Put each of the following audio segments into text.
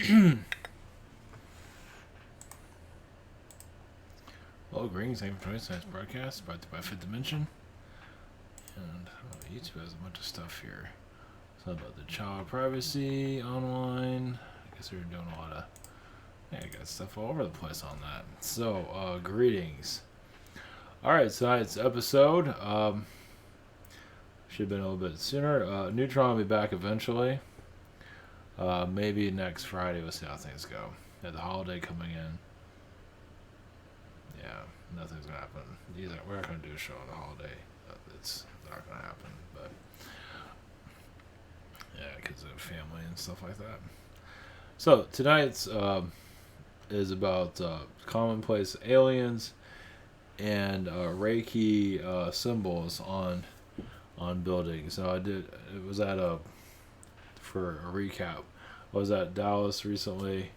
Well, greetings, thank you for joining tonight's broadcast brought to you by Fifth Dimension. And YouTube has a bunch of stuff here. Something about the child privacy online. I guess we were doing a lot of. Yeah, I got stuff all over the place on that. So, greetings. Alright, tonight's episode. Should have been a little bit sooner. Neutron will be back eventually. Maybe next Friday. We'll see how things go. Had the holiday coming in. Yeah, nothing's gonna happen. We're not gonna do a show on the holiday. It's not gonna happen. But yeah, because of family and stuff like that. So tonight's is about commonplace aliens and Reiki symbols on buildings. So it was at for a recap. I was at Dallas recently,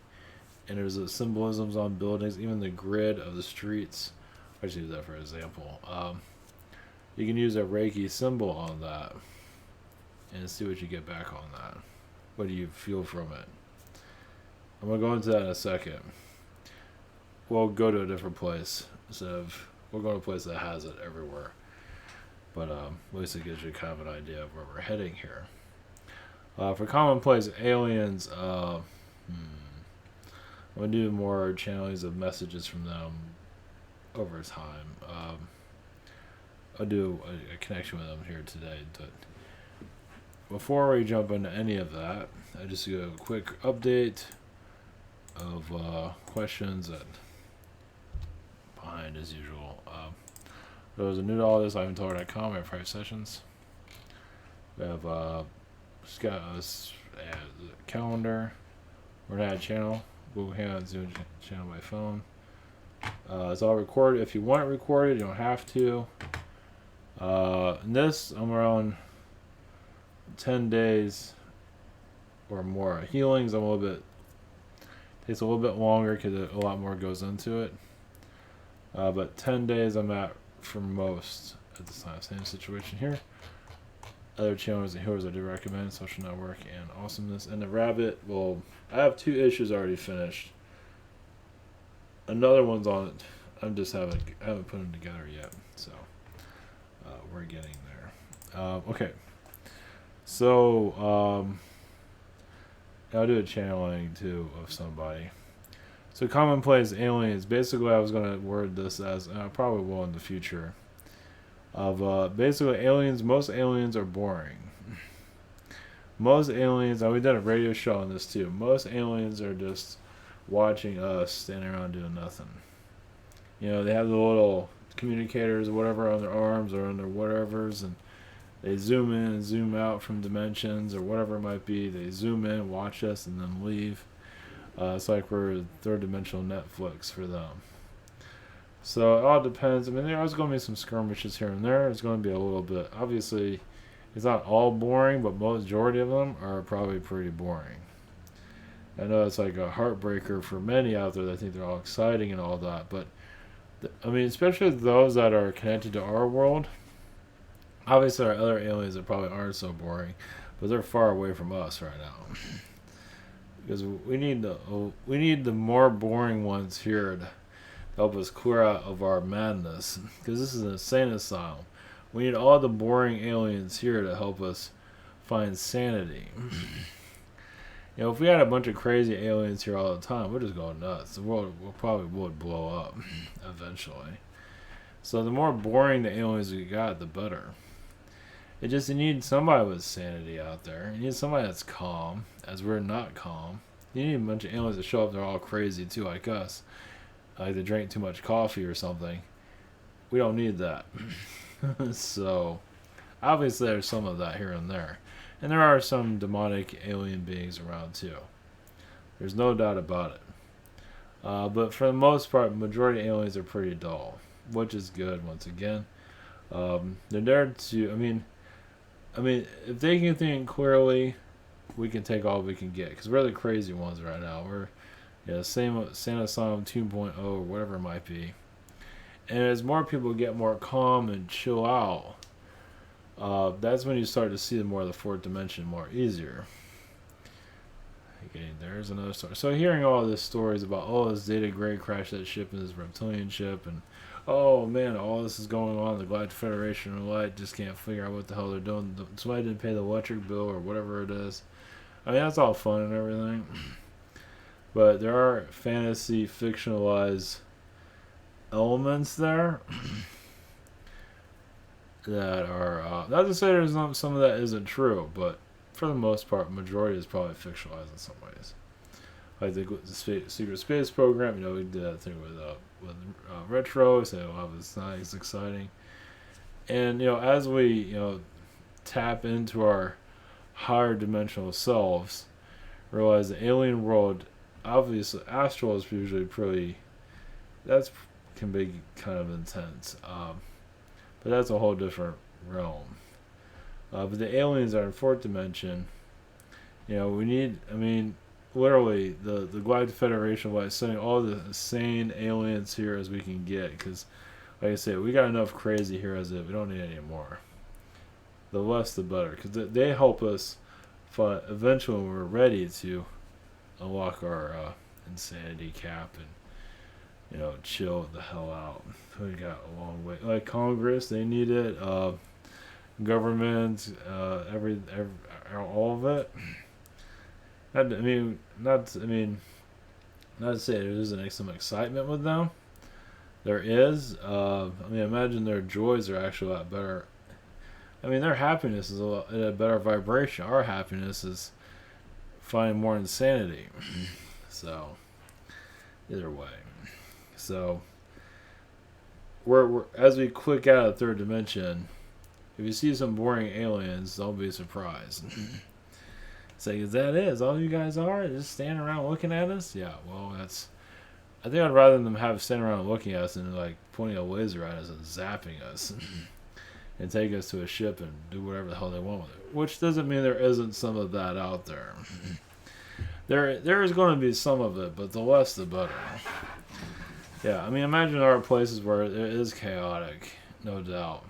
and there's symbolisms on buildings, even the grid of the streets. I just use that for example. You can use a Reiki symbol on that and see what you get back on that. What do you feel from it? I'm going to go into that in a second. We'll go to a different place instead of we'll go to a place that has it everywhere. But at least it gives you kind of an idea of where we're heading here. For commonplace aliens, I'm going to do more channelings of messages from them over time. I'll do a connection with them here today. But before we jump into any of that, I just do a quick update of questions that behind as usual. There was a new to all this. I haven't told her.com. We have 5 sessions. We have just got a calendar. We're gonna add a channel. Google Hangouts, Zoom channel by phone. It's all recorded. If you want it recorded, you don't have to. And this, I'm around 10 days or more. Healings, I'm a little bit. Takes a little bit longer because a lot more goes into it. But 10 days I'm at for most at this time. Same situation here. Other channels and heroes I do recommend: Social Network and Awesomeness. And the Rabbit, well, I have 2 issues already finished. Another one's on it. I haven't put them together yet. So we're getting there. Okay. So I'll do a channeling too of somebody. So commonplace aliens. Basically, I was going to word this as, and I probably will in the future, of basically aliens. Most aliens are boring. Most aliens, and we did a radio show on this too. Most aliens are just watching us standing around doing nothing. You know, they have the little communicators or whatever on their arms or on their whatevers, and they zoom in and zoom out from dimensions or whatever it might be. They zoom in, watch us, and then leave. It's like we're third-dimensional Netflix for them. So it all depends. I mean, there's going to be some skirmishes here and there. It's going to be a little bit. Obviously, it's not all boring, but majority of them are probably pretty boring. I know it's like a heartbreaker for many out there that think they're all exciting and all that. But, I mean, especially those that are connected to our world. Obviously, there are other aliens that probably aren't so boring, but they're far away from us right now. Because we need the more boring ones here to help us clear out of our madness. Because this is an insane asylum. We need all the boring aliens here to help us find sanity. You know, if we had a bunch of crazy aliens here all the time, we'd just go nuts. The world probably would blow up eventually. So the more boring the aliens we got, the better. You need somebody with sanity out there. You need somebody that's calm, as we're not calm. You need a bunch of aliens that show up, they're all crazy too, like us. Like they drink too much coffee or something. We don't need that. So, obviously there's some of that here and there. And there are some demonic alien beings around too. There's no doubt about it. But for the most part, majority of aliens are pretty dull, which is good once again. They're there to, I mean, if they can think clearly, we can take all we can get. Because we're the crazy ones right now. We're same Santa Asylum 2.0 or whatever it might be. And as more people get more calm and chill out, that's when you start to see more of the fourth dimension more easier. Okay, there's another story. So hearing all these stories about, oh, this Zeta Grey crashed that ship and this reptilian ship, and oh man, all this is going on. The Galactic Federation of Light just can't figure out what the hell they're doing. Somebody didn't pay the electric bill or whatever it is. I mean, that's all fun and everything, but there are fantasy fictionalized elements there that are not to say there's not some of that isn't true, but for the most part, majority is probably fictionalized in some ways. Like the secret space program, you know, we did that thing with retro, so oh, it's not as exciting. And you know, as we tap into our higher dimensional selves, realize the alien world, obviously, Astral is usually pretty. That's can be kind of intense, but that's a whole different realm. But the aliens are in fourth dimension. You know, we need. I mean, literally, the Galactic Federation was sending all the insane aliens here as we can get. Because, like I said, we got enough crazy here as it. We don't need any more. The less, the better. Because they help us. Eventually, when we're ready to unlock our insanity cap and chill the hell out. We got a long way. Like Congress, they need it. Government, every all of it. Not to say there isn't some excitement with them. There is. Imagine their joys are actually a lot better. I mean, their happiness is at a better vibration. Our happiness is finding more insanity. So, either way. So, we're as we click out of third dimension. If you see some boring aliens, don't be surprised. It's like, is that it? Is all you guys are? Just standing around looking at us? Yeah, well, that's... I think I'd rather them have standing around looking at us and like pointing a laser at us and zapping us and take us to a ship and do whatever the hell they want with it. Which doesn't mean there isn't some of that out there. There is going to be some of it, but the less the better. Yeah, I mean, imagine there are places where it is chaotic, no doubt.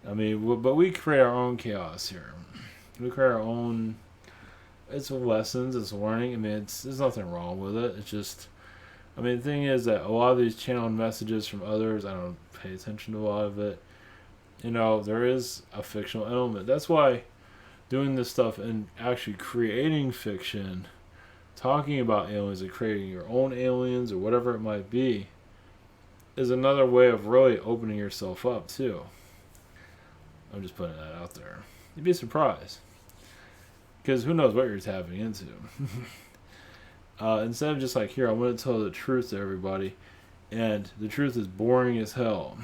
I mean, but we create our own chaos here. We create our own. It's lessons, it's learning. I mean, there's nothing wrong with it. It's just, I mean, the thing is that a lot of these channeled messages from others, I don't pay attention to a lot of it. There is a fictional element. That's why doing this stuff and actually creating fiction, talking about aliens and creating your own aliens or whatever it might be, is another way of really opening yourself up too. I'm just putting that out there. You'd be surprised. Because who knows what you're tapping into. Instead of just like, here, I'm going to tell the truth to everybody. And the truth is boring as hell.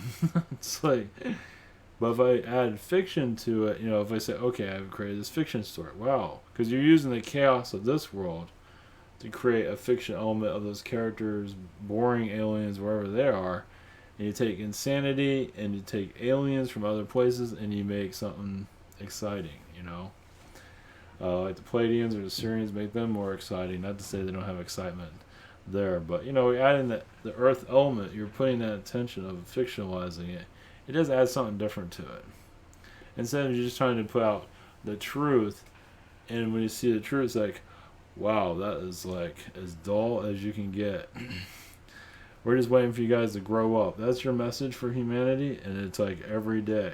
It's like, but if I add fiction to it, if I say, okay, I've created this fiction story. Wow. Because you're using the chaos of this world to create a fiction element of those characters, boring aliens, wherever they are. And you take insanity and you take aliens from other places and you make something exciting, like the Palladians or the Syrians, make them more exciting. Not to say they don't have excitement there, but we add in the Earth element. You're putting that intention of fictionalizing it. It does add something different to it. Instead of just trying to put out the truth, and when you see the truth, it's like, wow, that is like as dull as you can get. We're just waiting for you guys to grow up. That's your message for humanity, and it's like every day.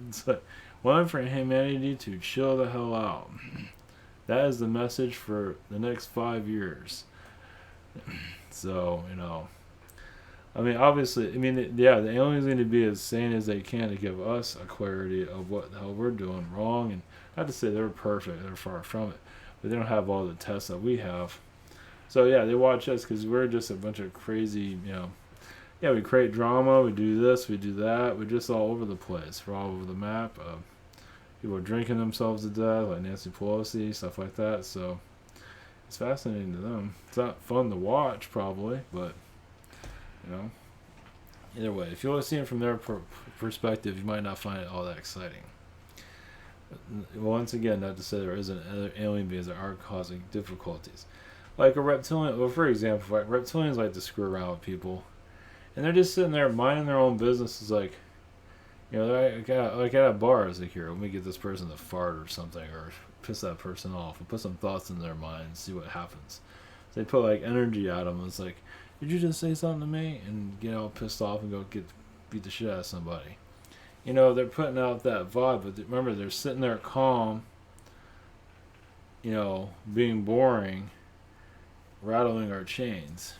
It's like, one for humanity to chill the hell out. That is the message for the next 5 years. So, obviously, the aliens need to be as sane as they can to give us a clarity of what the hell we're doing wrong. And not to say they're perfect, they're far from it, but they don't have all the tests that we have. So, yeah, they watch us because we're just a bunch of crazy, we create drama, we do this, we do that, we're just all over the place. We're all over the map. People are drinking themselves to death, like Nancy Pelosi, stuff like that. So it's fascinating to them. It's not fun to watch, probably, but either way, if you want to see it from their perspective, you might not find it all that exciting. Once again, not to say there isn't other alien beings that are causing difficulties, like a reptilian. Well, for example, reptilians like to screw around with people, and they're just sitting there minding their own business. It's like, You know, like at a bar, it's like, here, let me get this person to fart or something, or piss that person off, or put some thoughts in their mind, and see what happens. So they put like energy at them. It's like, did you just say something to me? And get all pissed off and go beat the shit out of somebody. You know, they're putting out that vibe, but remember, they're sitting there calm, you know, being boring, rattling our chains.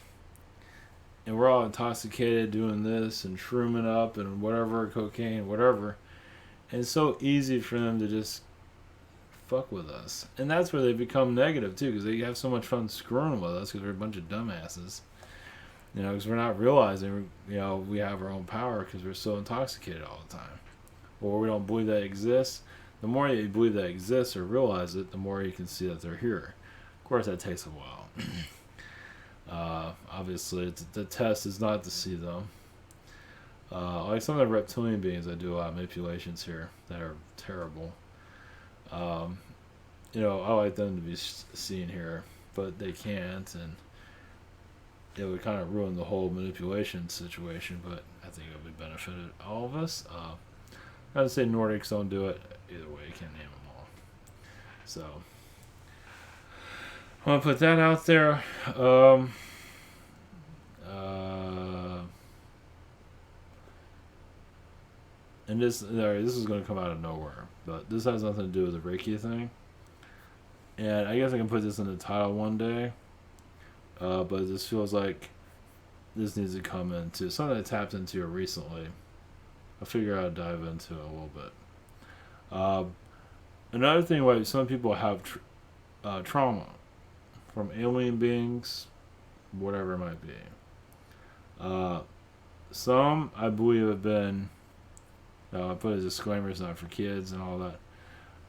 And we're all intoxicated doing this and shrooming up and whatever, cocaine, whatever. And it's so easy for them to just fuck with us. And that's where they become negative, too, because they have so much fun screwing with us because we're a bunch of dumbasses. You know, because we're not realizing, you know, we have our own power because we're so intoxicated all the time. Or we don't believe that exists. The more you believe that exists or realize it, the more you can see that they're here. Of course, that takes a while. Obviously, the test is not to see them. Like some of the reptilian beings, I do a lot of manipulations here that are terrible. You know, I like them to be seen here, but they can't, and it would kind of ruin the whole manipulation situation, but I think it would benefit all of us. Not to say Nordics don't do it. Either way, you can't name them all. So, I'm going to put that out there. And this is going to come out of nowhere, but this has nothing to do with the Reiki thing. And I guess I can put this in the title one day, but this feels like this needs to come into something I tapped into recently. I'll figure out how to dive into it a little bit. Another thing, why some people have trauma from alien beings, whatever it might be. Some, I believe, have been. I put a disclaimer, it's not for kids and all that.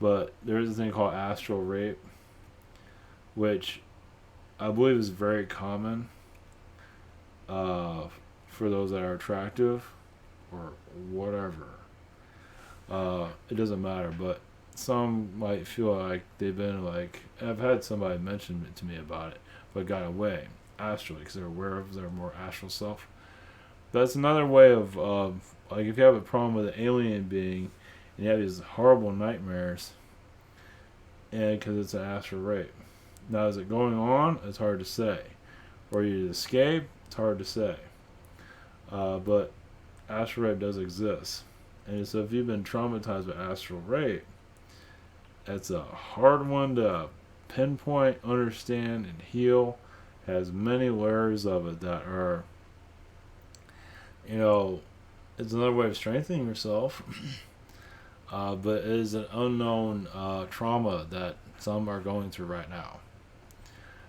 But there's a thing called astral rape, which I believe is very common for those that are attractive or whatever. It doesn't matter, but some might feel like they've been like, I've had somebody mention it to me about it, but got away astrally because they're aware of their more astral self. That's another way of like if you have a problem with an alien being and you have these horrible nightmares, and because it's an astral rape. Now, is it going on? It's hard to say. Or you escape? It's hard to say. But astral rape does exist. And so if you've been traumatized by astral rape, it's a hard one to pinpoint, understand, and heal. It has many layers of it that are, you know, it's another way of strengthening yourself. But it is an unknown trauma that some are going through right now.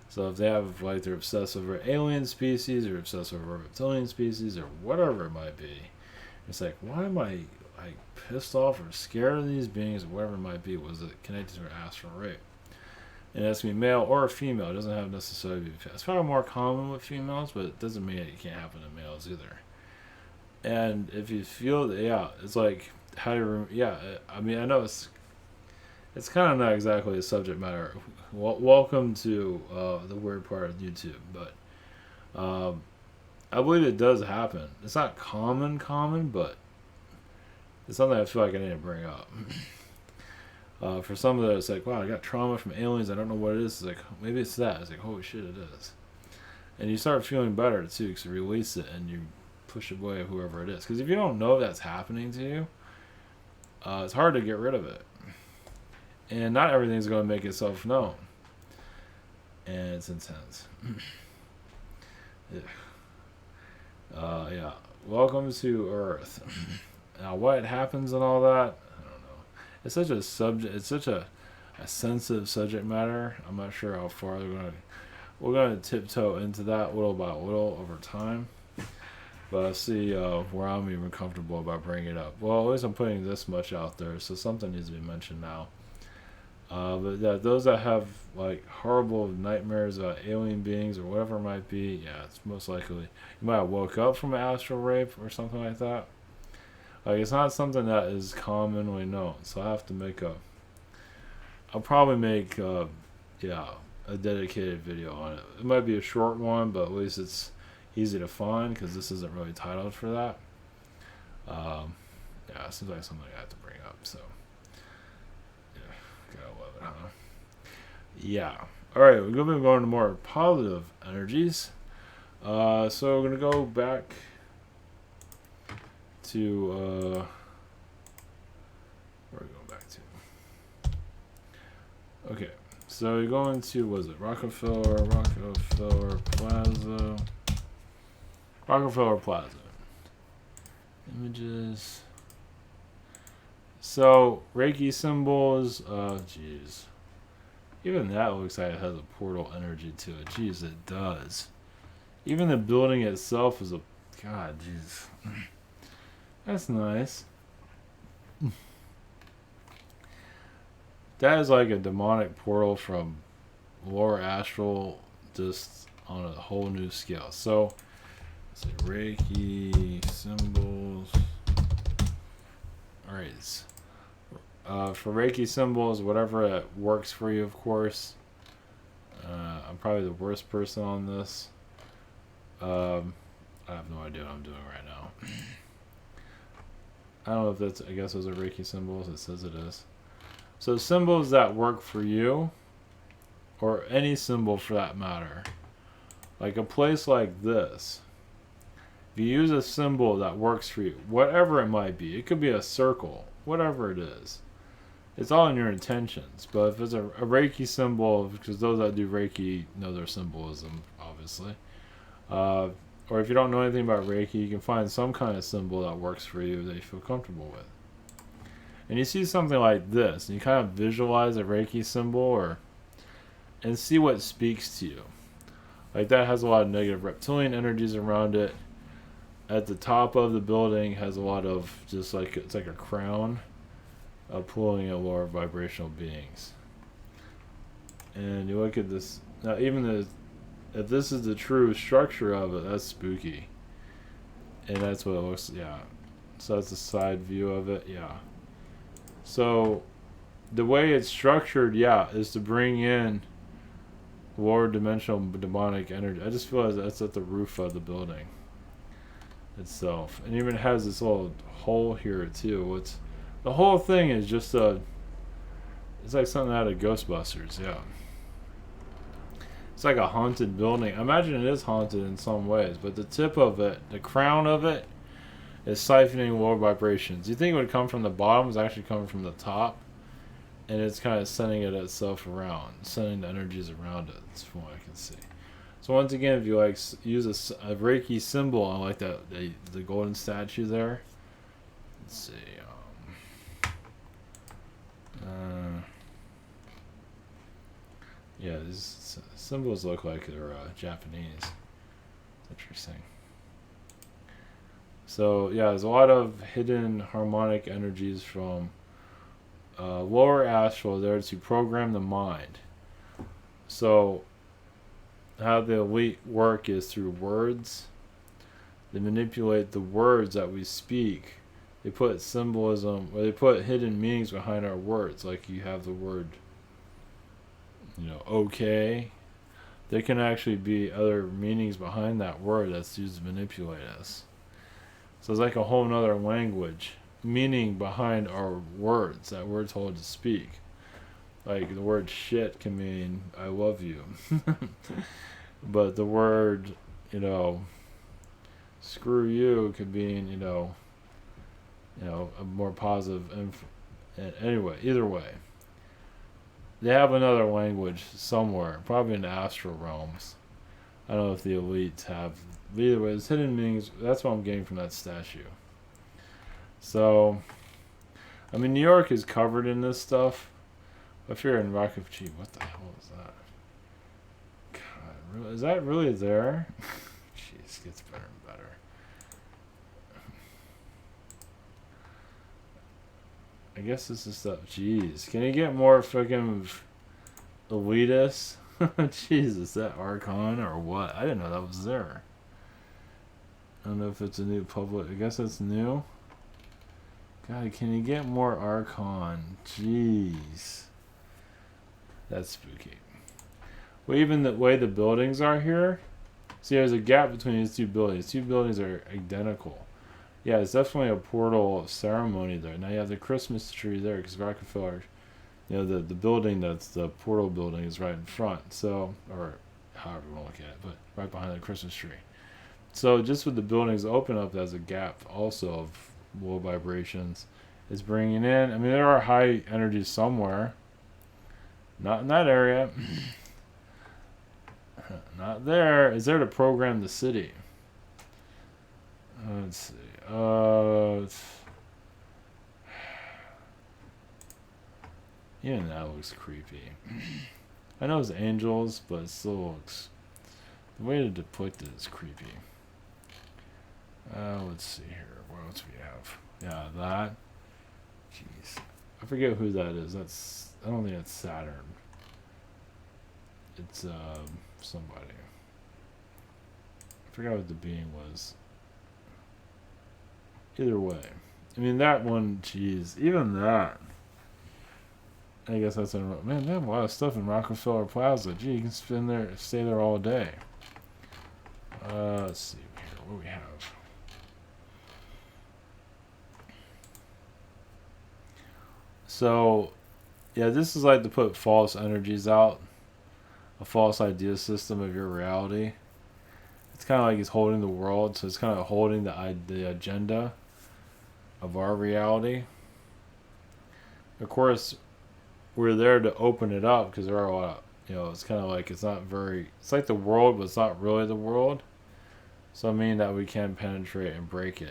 So if they have, like, they're obsessed over alien species or obsessed over reptilian species or whatever it might be, it's like, why am I like pissed off or scared of these beings or whatever it might be? Was it connected to an astral rape? And that's me, male or female. It doesn't have necessarily to be. It's probably more common with females, but it doesn't mean it can't happen to males either. And if you feel that, yeah, it's like, how do you, yeah, I mean, I know it's kind of not exactly a subject matter. Welcome to the weird part of YouTube, but I believe it does happen. It's not common, but it's something I feel like I need to bring up. For some of it, it's like, wow, I got trauma from aliens. I don't know what it is. It's like, maybe it's that. It's like, holy shit, it is. And you start feeling better too, because you release it and you push away whoever it is. Because if you don't know that's happening to you, it's hard to get rid of it. And not everything's going to make itself known. And it's intense. Yeah. Welcome to Earth. Now, what happens and all that, I don't know. It's such a subject. It's such a sensitive subject matter. I'm not sure how far we're going to tiptoe into that little by little over time. But I see where I'm even comfortable about bringing it up. Well, at least I'm putting this much out there, so something needs to be mentioned now. But yeah, those that have like horrible nightmares about alien beings or whatever it might be, yeah, it's most likely you might have woke up from an astral rape or something like that. Like, it's not something that is commonly known, so I have to I'll probably make a dedicated video on it. It might be a short one, but at least it's easy to find because this isn't really titled for that. Yeah, it seems like something I have to bring up. So, yeah, gotta love it, huh? Yeah. All right, we're going to go into more positive energies. So we're gonna go back to where are we going back to? Okay, so you're going to, was it Rockefeller Plaza images. So Reiki symbols, jeez, even that looks like it has a portal energy to it. Jeez, it does. Even the building itself is a, god, jeez, that's nice. That is like a demonic portal from lower astral, just on a whole new scale. So, let's see, Reiki symbols. Alright. For Reiki symbols, whatever that works for you, of course. I'm probably the worst person on this. I have no idea what I'm doing right now. I don't know if that's, I guess those are Reiki symbols. It says it is. So symbols that work for you, or any symbol for that matter, like a place like this, if you use a symbol that works for you, whatever it might be, it could be a circle, whatever it is, it's all in your intentions. But if it's a Reiki symbol, because those that do Reiki know their symbolism, obviously, or if you don't know anything about Reiki, you can find some kind of symbol that works for you that you feel comfortable with. And you see something like this, and you kind of visualize a Reiki symbol, and see what speaks to you. Like that has a lot of negative reptilian energies around it. At the top of the building has a lot of just like, it's like a crown pulling in lower vibrational beings. And you look at this, now even if this is the true structure of it, that's spooky. And that's what it looks, yeah. So that's a side view of it, yeah. So the way it's structured, yeah, is to bring in lower dimensional demonic energy. I just feel like that's at the roof of the building itself. And even has this little hole here too. The whole thing is just it's like something out of Ghostbusters, yeah. It's like a haunted building. I imagine it is haunted in some ways, but the tip of it, the crown of it, is siphoning lower vibrations. You think it would come from the bottom, it's actually coming from the top, and it's kind of sending it itself around, sending the energies around it. That's from what I can see. So once again, if you like use a Reiki symbol, I like that the golden statue there. Let's see. Yeah, these symbols look like they're Japanese. Interesting. So yeah, there's a lot of hidden harmonic energies from lower astral there to program the mind. So how the elite work is through words. They manipulate the words that we speak. They put symbolism, or they put hidden meanings behind our words. Like you have the word, okay. There can actually be other meanings behind that word that's used to manipulate us. So it's like a whole nother language, meaning behind our words that we're told to speak. Like the word shit can mean I love you. But the word, screw you could mean, a more positive. Anyway, either way, they have another language somewhere, probably in the astral realms. I don't know if the elites have. But either way, it's hidden meanings. That's what I'm getting from that statue. So, I mean, New York is covered in this stuff. If you're in Rockefeller, gee, what the hell is that? God, is that really there? Jeez, gets better and better. I guess this is stuff. Jeez, can you get more fucking elitist? Jeez, is that Archon or what? I didn't know that was there. I don't know if it's a new public. I guess it's new. God, can you get more Archon? Jeez. That's spooky. Well, even the way the buildings are here. See, there's a gap between these two buildings. Two buildings are identical. Yeah, it's definitely a portal ceremony there. Now you have the Christmas tree there because Rockefeller, the building that's the portal building is right in front. So, or however you want to look at it, but right behind the Christmas tree. So just with the buildings open up, there's a gap also of low vibrations. Is bringing in. I mean, there are high energies somewhere. Not in that area. Not there. Is there to program the city? Let's see. Even that looks creepy. I know it's angels, but it still looks. The way to depict it is creepy. Let's see here. What else we have? Yeah, that. Jeez. I forget who that is. I don't think it's Saturn. It's somebody. I forgot what the being was. Either way. I mean, that one, jeez. Even that. I guess that's man, they have a lot of stuff in Rockefeller Plaza. Gee, you can stay there all day. Let's see here. What do we have? So, yeah, this is like to put false energies out, a false idea system of your reality. It's kind of like he's holding the world, so it's kind of holding the agenda of our reality. Of course, we're there to open it up because there are a lot of, it's kind of like it's like the world, but it's not really the world. So I mean that we can penetrate and break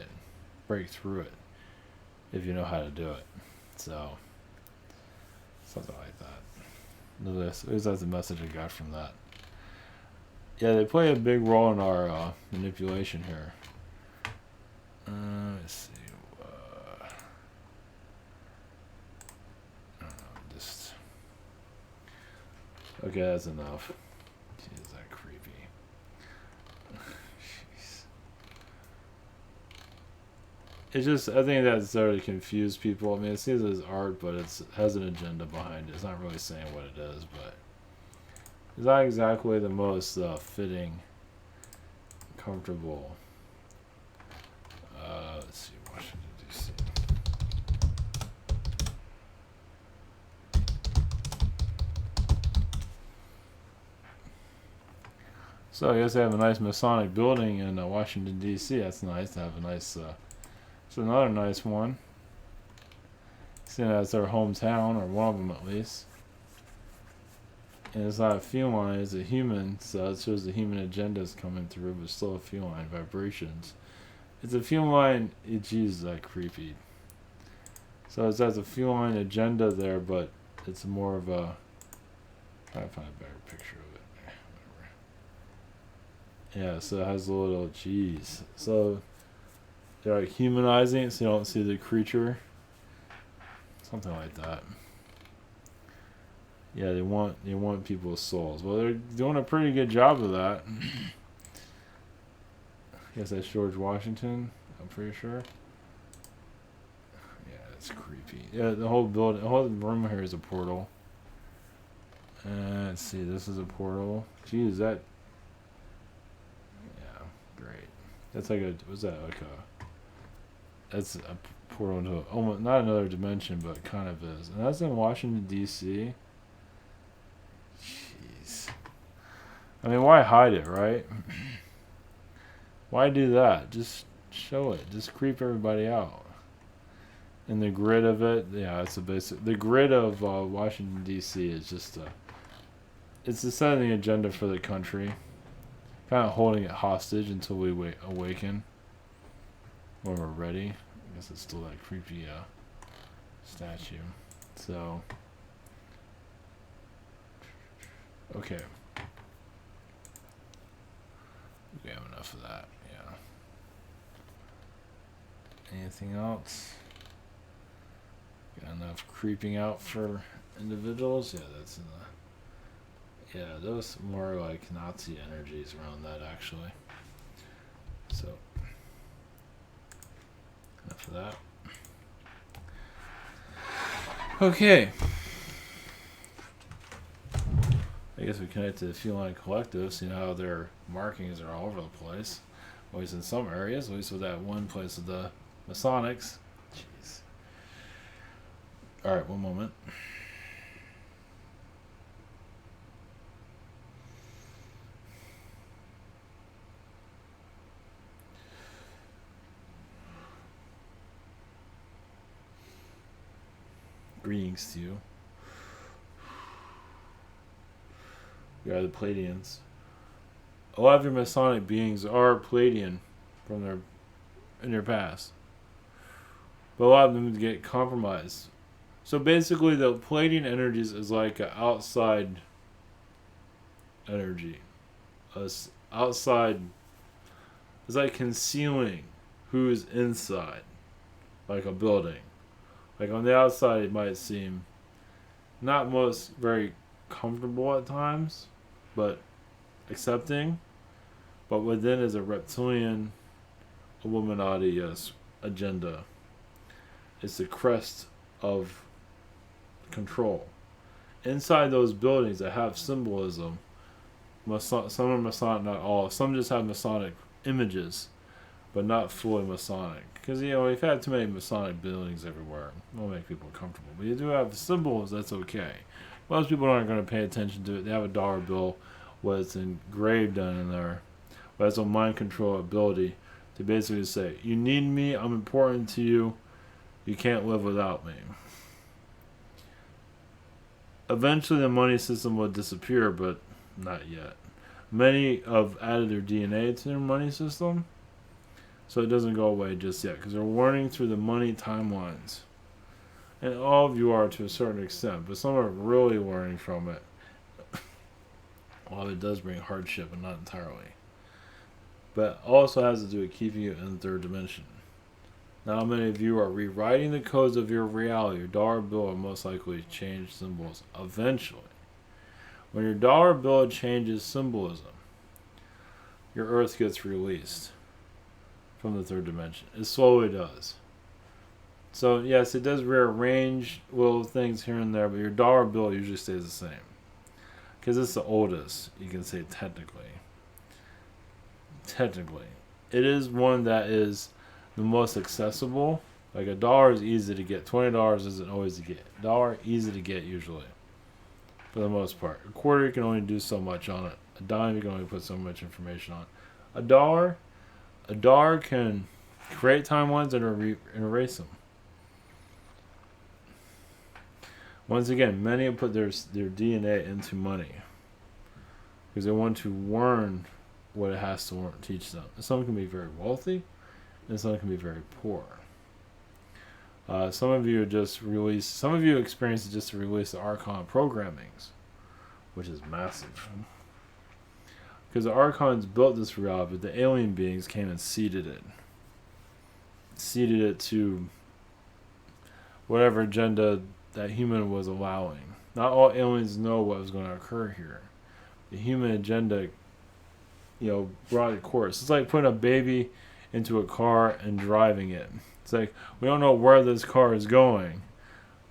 through it, if you know how to do it. So. Something like that. At least that's the message I got from that. Yeah, they play a big role in our manipulation here. Let's see. Okay, that's enough. Jeez, is that creepy? Jeez. It's just, I think that's there to confuse people. I mean, it seems as art, but it has an agenda behind it. It's not really saying what it is, but it's not exactly the most fitting, comfortable. Let's see, Washington, D.C. So I guess they have a nice Masonic building in Washington, D.C. That's nice to have a nice... It's another nice one. Seeing as their hometown, or one of them at least. And it's not a feline, it's a human, so it shows the human agenda is coming through, but still a feline vibrations. It's a feline, geez, that creepy. So it has a feline agenda there, but it's more of a... Try to find a better picture of it. Whatever. Yeah, so it has a little, geez. So they're like humanizing it so you don't see the creature. Something like that. Yeah, they want people's souls. Well, they're doing a pretty good job of that. I guess that's George Washington, I'm pretty sure. Yeah, it's creepy. Yeah, the whole room here is a portal. Let's see, this is a portal. Geez, that... Yeah, great. That's like what's that, like a... That's a portal into almost, not another dimension, but kind of is. And that's in Washington, D.C. Jeez. I mean, why hide it, right? Why do that? Just show it. Just creep everybody out. And the grid of it, yeah, it's a basic... The grid of Washington, D.C. is just it's the setting the agenda for the country. Kind of holding it hostage until we awaken. When we're ready. I guess it's still that creepy statue. So... Okay. We have enough of that, yeah. Anything else? Got enough creeping out for individuals? Yeah, that's in the... Yeah, those more like Nazi energies around that, actually. So, enough of that. Okay. I guess we connect to the feline collective, see how their markings are all over the place. At least in some areas, at least with that one place of the Masonics. Jeez. Alright, one moment. Greetings to you. We are the Pleiadians. A lot of your Masonic beings are Pleiadian from in their past. But a lot of them get compromised. So basically the Pleiadian energies is like an outside energy. Outside is like concealing who is inside. Like a building. Like on the outside it might seem not most very comfortable at times, but accepting. But within is a reptilian Illuminati agenda. It's the crest of control. Inside those buildings that have symbolism, some are Masonic, not all. Some just have Masonic images, but not fully Masonic. Because, we've had too many Masonic buildings everywhere. It'll make people comfortable. But you do have symbols, that's okay. Most people aren't going to pay attention to it. They have a dollar bill with it's engraved in there. But it's a mind control ability to basically say, you need me, I'm important to you, you can't live without me. Eventually the money system will disappear, but not yet. Many have added their DNA to their money system, so it doesn't go away just yet, because they're learning through the money timelines. And all of you are to a certain extent, but some are really learning from it. Well, it does bring hardship, but not entirely. But also has to do with keeping you in the third dimension. Now, many of you are rewriting the codes of your reality. Your dollar bill will most likely change symbols eventually. When your dollar bill changes symbolism, your earth gets released from the third dimension. It slowly does. So, yes, it does rearrange little things here and there, but your dollar bill usually stays the same. Because it's the oldest, you can say technically. It is one that is the most accessible. Like $1 is easy to get. $20 isn't always to get. $1 easy to get usually, for the most part. A quarter you can only do so much on it. A dime you can only put so much information on. A dollar can create timelines and erase them. Once again, many have put their DNA into money because they want to learn what it has to teach them. Some can be very wealthy, and some can be very poor. Some of you experience it just to release the Archon programmings, which is massive. Because the Archons built this reality, but the alien beings came and seeded it. Seeded it to whatever agenda that human was allowing. Not all aliens know what was going to occur here. The human agenda, brought it course. It's like putting a baby into a car and driving it. It's like, we don't know where this car is going,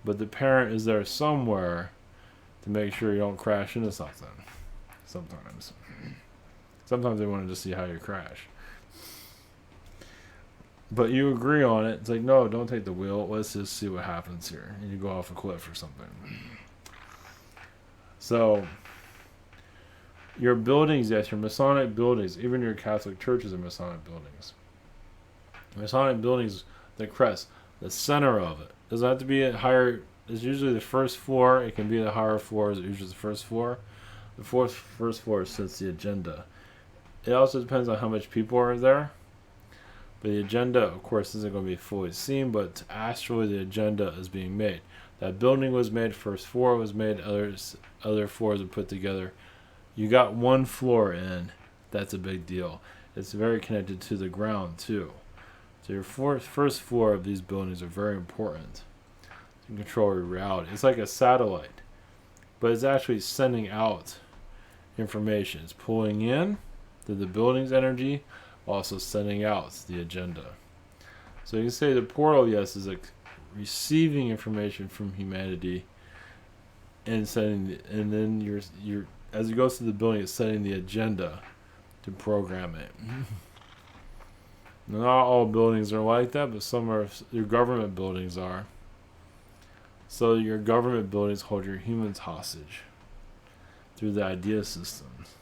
but the parent is there somewhere to make sure you don't crash into something. Sometimes they wanted to see how you crash. But you agree on it. It's like, no, don't take the wheel. Let's just see what happens here. And you go off a cliff or something. So, your buildings, yes, your Masonic buildings, even your Catholic churches are Masonic buildings. Masonic buildings, the crest, the center of it. Doesn't have to be higher. It's usually the first floor. It can be the higher floors. It's usually the first floor. The first floor sets the agenda. It also depends on how much people are there. But the agenda, of course, isn't going to be fully seen, but astrally the agenda is being made. That building was made, first floor was made, other floors were put together. You got one floor in, that's a big deal. It's very connected to the ground, too. So your first floor of these buildings are very important to control your reality. It's like a satellite, but it's actually sending out information. It's pulling in to the building's energy, also sending out the agenda. So you can say the portal, yes, is like receiving information from humanity and then you're as it goes to the building, it's setting the agenda to program it. Not all buildings are like that, but some are. Your government buildings are. So your government buildings hold your humans hostage through the idea systems,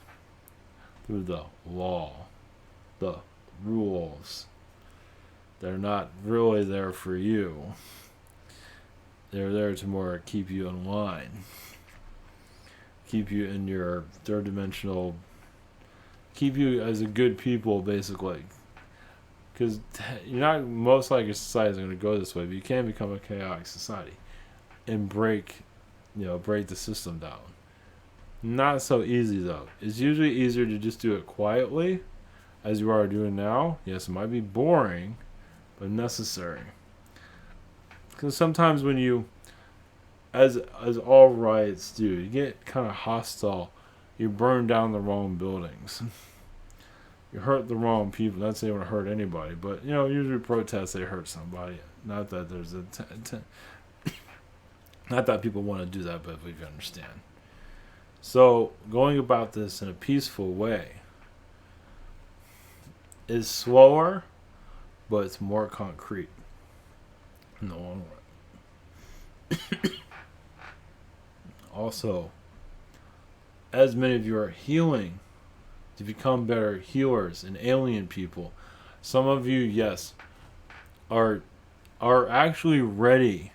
through the law, the rules. They're not really there for you. They're there to more keep you in line, keep you in your third dimensional, keep you as a good people, basically. Because you're not, most likely society is going to go this way, but you can become a chaotic society and break the system down. Not so easy though. It's usually easier to just do it quietly, as you are doing now. Yes, it might be boring, but necessary. Because sometimes when you, as all riots do, you get kind of hostile. You burn down the wrong buildings. You hurt the wrong people. Not saying you want to hurt anybody, but usually protests they hurt somebody. Not that there's not that people want to do that, but we can understand. So going about this in a peaceful way is slower, but it's more concrete in the long run. Also, as many of you are healing to become better healers and alien people, some of you, yes, are actually ready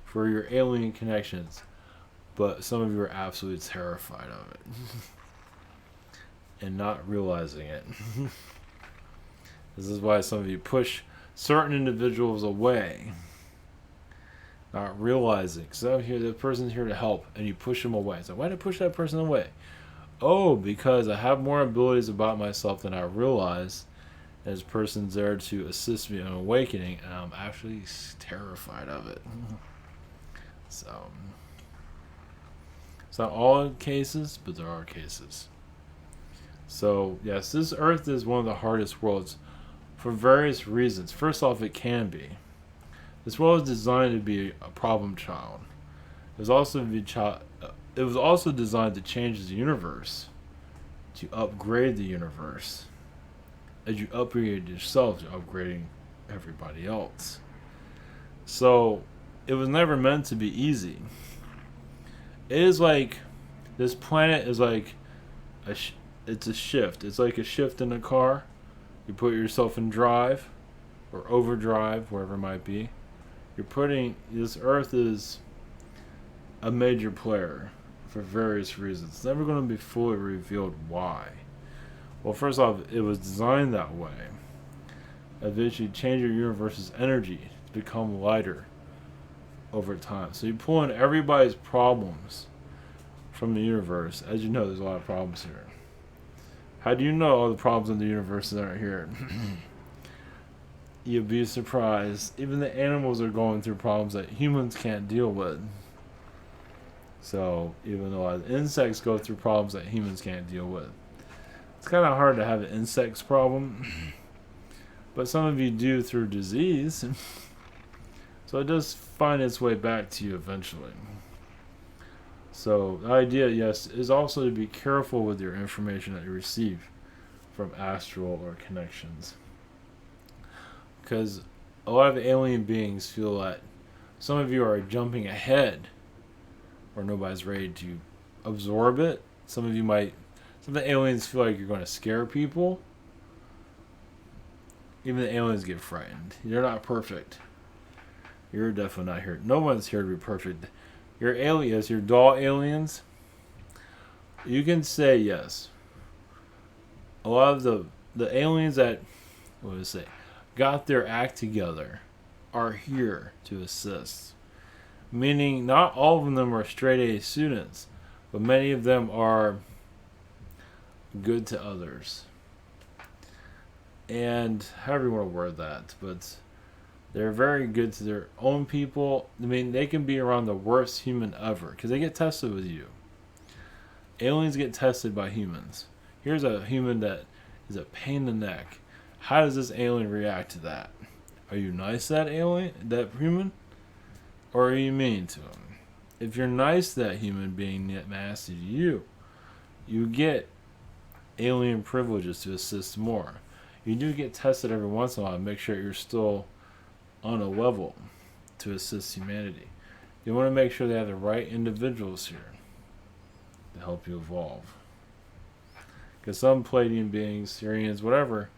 for your alien connections, but some of you are absolutely terrified of it and not realizing it. This is why some of you push certain individuals away, not realizing. Because I'm here, the person's here to help, and you push them away. So why did I push that person away? Oh, because I have more abilities about myself than I realize. And this person's there to assist me in awakening, and I'm actually terrified of it. So, it's not all cases, but there are cases. So, yes, this Earth is one of the hardest worlds for various reasons. First off, it can be. This world is designed to be a problem child. It was also designed to change the universe, to upgrade the universe. As you upgrade yourself, you're upgrading everybody else. So, it was never meant to be easy. It is like, this planet is like, it's a shift. It's like a shift in a car. You put yourself in drive, or overdrive, wherever it might be. This Earth is a major player for various reasons. It's never going to be fully revealed why. Well, first off, it was designed that way. Eventually, change your universe's energy to become lighter over time. So you pull in everybody's problems from the universe. As you know, there's a lot of problems here. How do you know all the problems in the universe that aren't here? You'd be surprised. Even the animals are going through problems that humans can't deal with. So, even though the insects go through problems that humans can't deal with. It's kind of hard to have an insects problem. But some of you do through disease. So it does find its way back to you eventually. So the idea, yes, is also to be careful with your information that you receive from astral or connections. Because a lot of alien beings feel that some of you are jumping ahead or nobody's ready to absorb it. Some of the aliens feel like you're going to scare people. Even the aliens get frightened. You're not perfect. You're definitely not here. No one's here to be perfect. Your aliens, your doll aliens, you can say yes. A lot of the aliens that, got their act together are here to assist. Meaning not all of them are straight A students, but many of them are good to others. And however you want to word that, but they're very good to their own people. I mean, they can be around the worst human ever because they get tested with you. Aliens get tested by humans. Here's a human that is a pain in the neck. How does this alien react to that? Are you nice to that human? Or are you mean to him? If you're nice to that human being nasty to you, you get alien privileges to assist more. You do get tested every once in a while to make sure you're still on a level to assist humanity. You want to make sure they have the right individuals here to help you evolve. Because some Pleiadian beings, Syrians, whatever,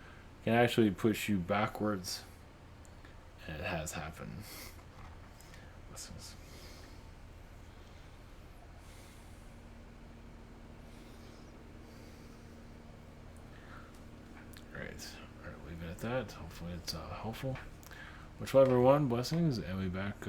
can actually push you backwards. And it has happened. Great. Alright, leave it at that. Hopefully it's helpful. Much love, everyone. Blessings. And we'll be back